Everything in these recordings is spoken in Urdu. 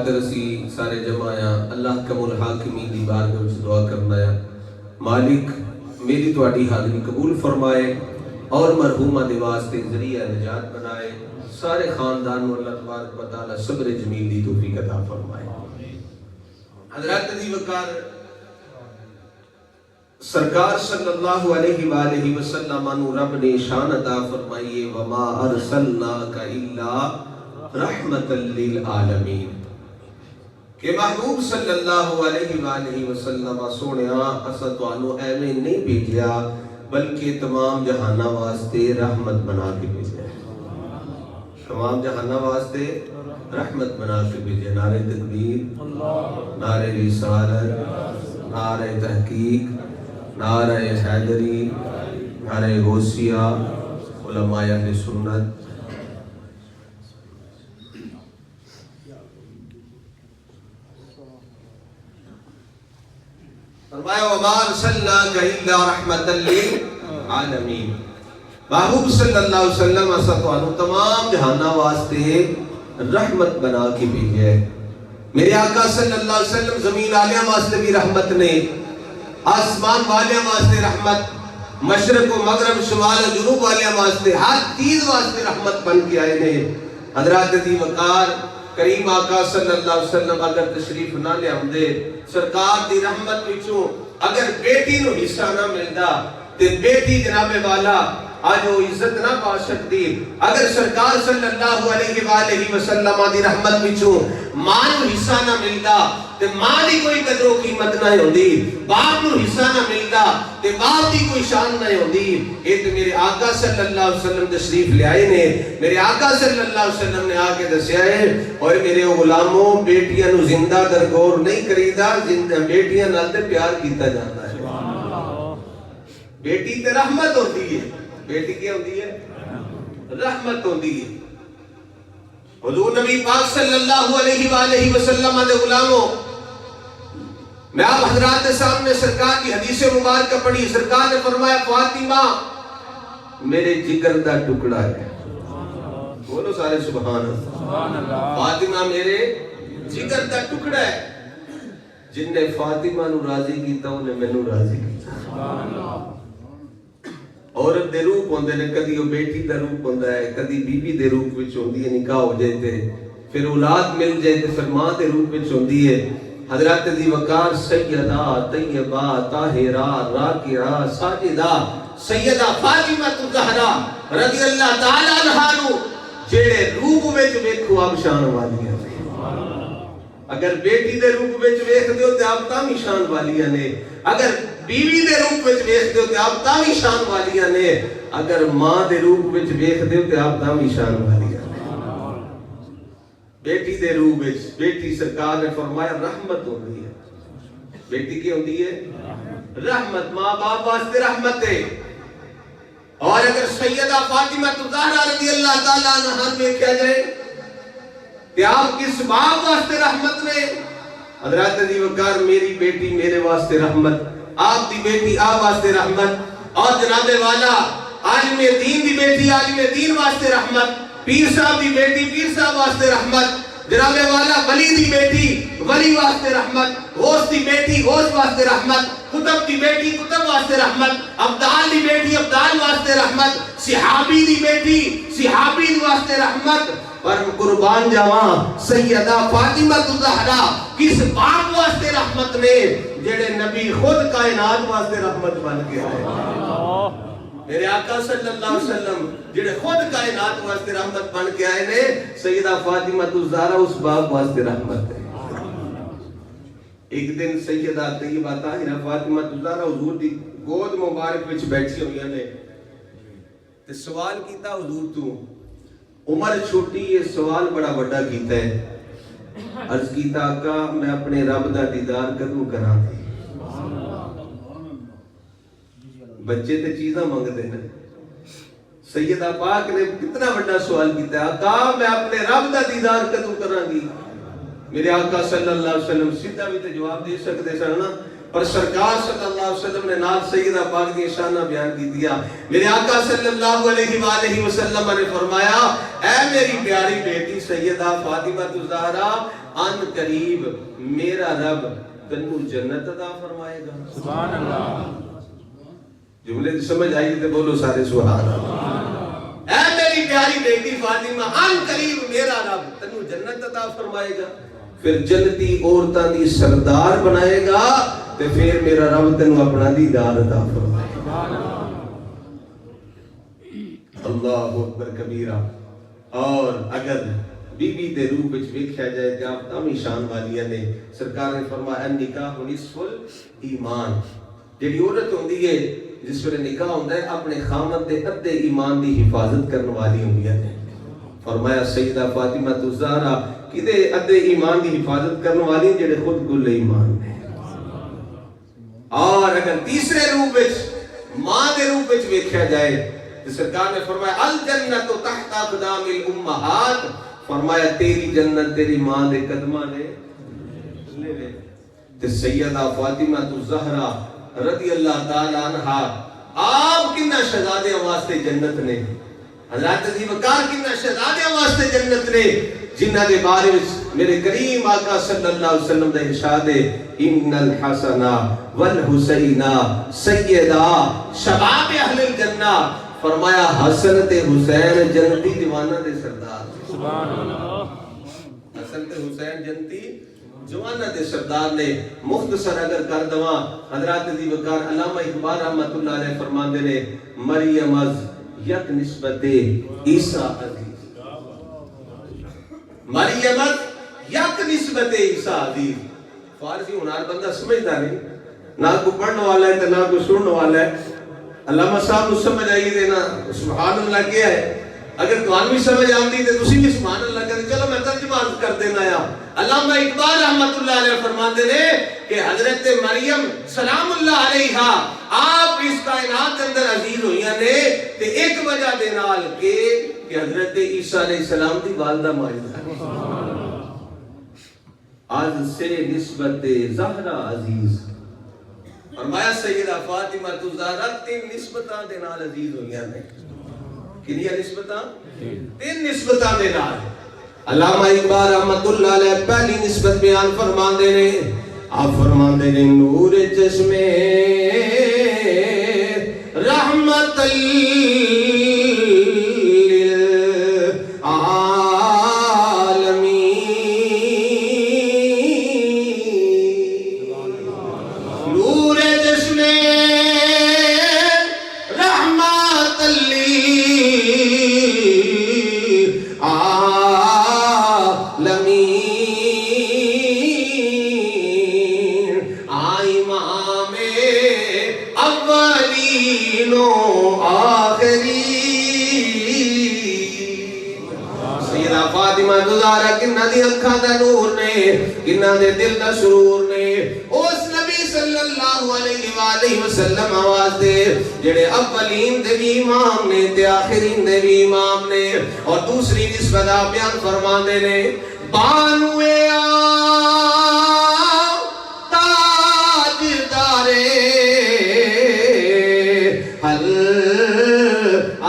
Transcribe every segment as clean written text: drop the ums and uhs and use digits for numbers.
رسی سارے جمع آیا اللہ کم الحاکمین دی بارگاہ وچ دعا کرنا ہے مالک میری تواڈی حاضری قبول فرمائے اور مرحومہ دے واسطے ذریعہ نجات بنائے سارے خاندان کو اللہ تبارک و تعالی صبر جمیل دی توفیق عطا فرمائے۔ حضرات عزیز وقار سرکار صلی اللہ علیہ وآلہ وسلم انو رب نے شان عطا فرمائیے وما ارسلناک الا رحمتا للعالمین کہ محبوب صلی اللہ علیہ وآلہ وسلم سونیا اسا تانوں ایویں نہیں بھیجیا بلکہ تمام جہاناں واسطے رحمت بنا کے بھیجا ہے، تمام جہاناں واسطے رحمت بنا کے بھیجا۔ نعرہ تکبیر، نعرہ رسالت، نعرہ تحقیق، نعرہ حیدری، نعرہ غوثیہ، علماء اہل سنت۔ فرمایا وما ارسلناک الا رحمتا للعالمین، محبوب صلی اللہ علیہ وسلم اسا تانوں تمام جہاناں واسطے رحمت بنا کے بھیجا ہے۔ میرے آقا صلی اللہ علیہ وسلم زمین والیاں واسطے بھی رحمت نے، آسمان والیاں واسطے رحمت، مشرق و مغرب شمال و جنوب والیاں واسطے ہر چیز واسطے رحمت بن کے آئے نے۔ حضرات دی وقار کریم آقا صلی اللہ علیہ وسلم اگر تشریف نہ لے آمدے سرکار دی رحمت وچوں اگر بیٹی نو حصہ نہ ملدا تے بیٹی جناب والا آج وہ عزت نہ پا سکتی۔ اگر سرکار صلی اللہ علیہ وآلہ وسلم دی رحمت وچوں ماں نو حصہ نہ ملدا تے ماں دی کوئی قدر و قیمت نہ ہوندی، باپ نو حصہ نہ ملدا تے باپ دی کوئی شان نہ ہوندی۔ اے تے میرے آقا صلی اللہ علیہ وسلم تشریف لے آئے نے، میرے آقا صلی اللہ علیہ وسلم نے آ کے دسیا ہے اور میرے غلاموں بیٹیاں نو زندہ درگور نہیں کریدا، بیٹیاں نال تے پیار کیتا جاتا ہے۔ بیٹی تے رحمت ہوتی ہے، بیٹی کیا ہوتی ہے؟ رحمت ہوتی ہے۔ حضور نبی پاک صلی اللہ علیہ وآلہ وسلم دے غلاموں، میں آپ حضرات سامنے سرکار کی حدیث مبارکہ پڑھی، سرکار نے فرمایا فاطمہ میرے جگر دا ٹکڑا ہے، بولو سارے سبحان اللہ، فاطمہ میرے جگر دا ٹکڑا ہے، جن نے فاطمہ نو راضی کیتا انہیں میں نو راضی کیتا۔ عورت دے روپ ہوندے نے، کدی وہ بیٹی دا روپ ہوندا ہے، کدی بی بی دے روپ وچ ہوندی ہے، نکاح ہو جائے تے پھر اولاد مل جائے تے پھر ماں دے روپ وچ ہوندی ہے۔ حضرات دی وقار سیدہ طیبہ طاہرہ راکعہ ساجدہ سیدہ فاطمہ الزہرا رضی اللہ تعالی عنہا نو جڑے روپ وچ ویکھو آپ شان والیاں نے، اگر بیٹی دے روپ وچ ویکھ دیو تے آپ تاں بھی شان والیاں نے، اگر بیوی دے روپ وچ ویکھ دیو تے آپ تاں بھی شان والیاں نے، اگر ماں دے روپ وچ ویکھ دیو تے آپ تاں بھی شان والیاں نے۔ بیٹی دے روپ وچ بیٹی سرکار نے فرمایا رحمت ہوندی ہے، بیٹی کی ہوندی ہے؟ رحمت، ماں باپ واسطے رحمت ہے۔ اور اگر سیدہ فاطمہ الزہرا رضی اللہ تعالی عنہا دیکھا جائے کہ آپ کس باپ واسطے رحمت نے؟ حضرات دی وقار میری بیٹی میرے واسطے رحمت، آپ دی بیٹی آپ واسطے رحمت، اور جناب والا عالم دین دی بیٹی عالم دین واسطے رحمت، پیر صاحب دی بیٹی پیر صاحب واسطے رحمت، جناب والا ولی دی بیٹی ولی واسطے رحمت، غوث دی بیٹی غوث واسطے رحمت، قطب دی بیٹی قطب واسطے رحمت، ابدال دی بیٹی ابدال واسطے رحمت، صحابی دی بیٹی صحابی واسطے رحمت۔ اور قربان جاواں سیدہ فاطمہ الزہرا کس باپ واسطے رحمت نے جڑے نبی خود کائنات واسطے رحمت بن کے آئے۔ میرے آقا صلی اللہ علیہ وسلم جڑے خود کائنات واسطے رحمت بن کے آئے نے، سیدہ فاطمہ الزہرا اس باپ واسطے رحمت ہے۔ ایک دن سیدہ طیبہ طاہرہ فاطمہ الزہرا حضور دی گود مبارک وچ بیٹھی ہوئی نے تے سوال کیتا حضور تو عمر چھوٹی یہ سوال بڑا بڑا کیتا ہے، عرض کیتا آقا میں اپنے رب دا دیدار کدوں کراں تے؟ بچے تے چیزاں منگدے نے، سیدہ پاک نے کتنا بڑا سوال کیتا ہے، آقا میں اپنے رب دا دیدار کدوں کراں گی؟ میرے آقا صلی اللہ علیہ وسلم سیدھا بھی تے جواب دے سکتے سن نا، پر سرکار صلی اللہ علیہ وسلم نے نال سیدہ پاک کی شانہ بیان کی دیا۔ میرے آقا صلی اللہ علیہ وآلہ وسلم نے فرمایا اے میری پیاری بیٹی سیدہ فاطمہ الزہرا ان قریب میرا رب تنو جنت عطا فرمائے گا. سبحان اللہ. جملے کی سمجھ آئی تو بولو سارے سبحان اللہ. اے میری پیاری بیٹی فاطمہ ان قریب میرا رب تنو جنت عطا فرمائے گا. پھر جنتی عورتاں دی سردار بنائے گا تے پھر میرا رب تنو اپنا دیدار عطا فرمائے گا. اللہ اکبر کبیرہ. اور اگر بی بی دے روپ وچ ویکھیا جائے کہ آپ تامی شان والیاں نے سرکار نے فرمایا نکاح نصف الایمان. جڑی عورت ہوندی ہے جس ویلے نکاح ہوندا ہے اپنے خامد دے ادھے ایمان دی حفاظت کرن والی ہوندی ہے. فرمایا سیدہ فاطمہ الزہرا کدے ادھے ایمان دی حفاظت کرن والی جڑے خود کل ایمان نے. اور اگر تیسرے روپ وچ ماں دے روپ وچ ویکھیا جائے تو سرکار نے فرمایا الجنت تحت اقدام الامہات. فرمایا تیری جنت تیری ماں دے قدماں نے لے لے. تے سیدہ فاطمہ الزہرا رضی اللہ تعالی عنہا آپ کنا شہزادیاں واسطے جنت نے. حضرت علی وقار کنا شہزادیاں واسطے جنت نے جنہ دے بارے وچ میرے کریم آقا صلی اللہ علیہ وسلم دا ارشاد ہے ان الحسن والحسین سیدا شباب اہل الجنہ. فرمایا حسن تے حسین جنتی جواناں دے سردار. سبحان اللہ. حسن تے حسین جنتی جواناں دے سردار نے. مختصر اگر کر دواں حضرات دی وقار علامہ اقبال رحمۃ اللہ علیہ فرماندے نے مریم از یک نسبت عیسیٰ عزیز. مریم از یک نسبت عیسیٰ عزیز. فارسی ہونار بندہ سمجھتا نہیں, نہ کو پڑھنے والا ہے نہ کو سننے والا ہے. علامہ صاحب کو سمجھ آئی دینا سبحان اللہ کیا ہے. اگر تمہیں بھی سمجھ آتی تو تسی بھی سبحان اللہ کریں. چلو میں ترجمہ کر دینا یا علامہ اقبال رحمت اللہ علیہ فرماتے ہیں کہ حضرت مریم سلام اللہ علیہا آپ اس کائنات اندر عزیز ہوئیاں نے تے ایک وجہ دے نال کہ حضرت عیسیٰ علیہ السلام دی والدہ ماجدہ ہے. آج سے نسبت زہرا عزیز. فرمایا سیدہ فاطمہ الزہرا تین نسبتاں دے نال عزیز ہوئیاں نے. کنیا نسبتاں؟ تین نسبتاں دے نال. علامہ اقبال رحمت اللہ علیہ پہلی نسبت بیان فرماندے نے. آپ فرماندے نے نور چشمے رحمت کنہ دی اکھاں دا نور نے کنہ دے دل دا سرور نے اس نبی صلی اللہ علیہ وآلہ وسلم آواز دے جڑے اولین دے بھی امام نے تے آخرین دے بھی امام نے. اور دوسری نسبت بیان فرماندے نے بانوے تاجدارے حل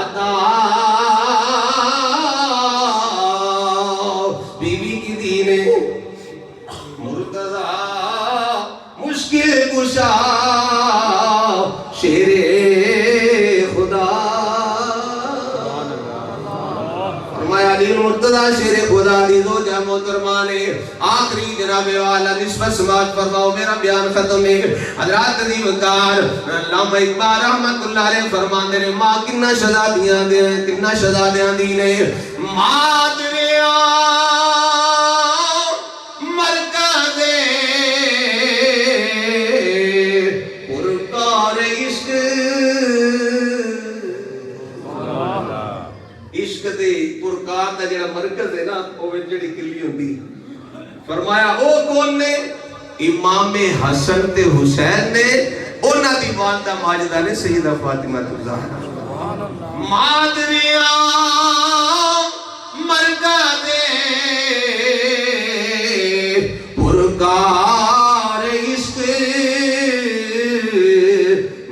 عطا شیر خدا. فرمایا علی مرتضی شیر خدا دی دو جا محترمہ نے. آخری جناب والا نسبت سماعت فرماؤ میرا بیان ختم ہے. حضرات دی وقار علامہ اقبال رحمت اللہ علیہ فرماندے نے ماں کنہ شہزادیاں دی نے. ماں دریا مرکز پرکار دا جڑا مرکز ہے نا وہ جڑی کلی ہوندی. فرمایا او کون نے؟ امام حسن تے حسین نے. انہاں دی والدہ ماجدہ نے سیدہ فاطمہ الزہرا. مادریاں مرکز پرکار عشق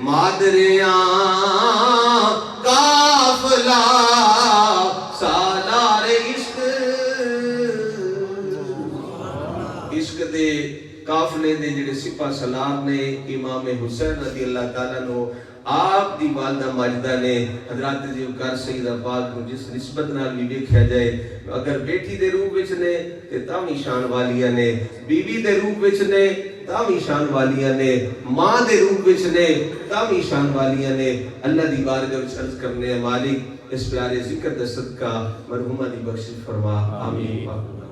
مادریاں قافلہ عشق دے قافلے دے جڑے سپاہ سالار نے امام حسین رضی اللہ تعالیٰ نو آپ دی والدہ ماجدہ نے حضرات ذوالفقار سیدہ پاک نو جس نسبت نال بھی دیکھا جائے اگر بیٹی دے روپ وچ نے تے تاوی شان والیاں نے بیوی دے روپ وچ نے تاوی شان والیاں نے ماں دے روپ وچ نے تاوی شان والیاں نے اللہ دی بارگاہ وچ عرض کرنے مالک اس پیارے ذکر دا صدقہ مرحومہ دی بخشش فرما آمین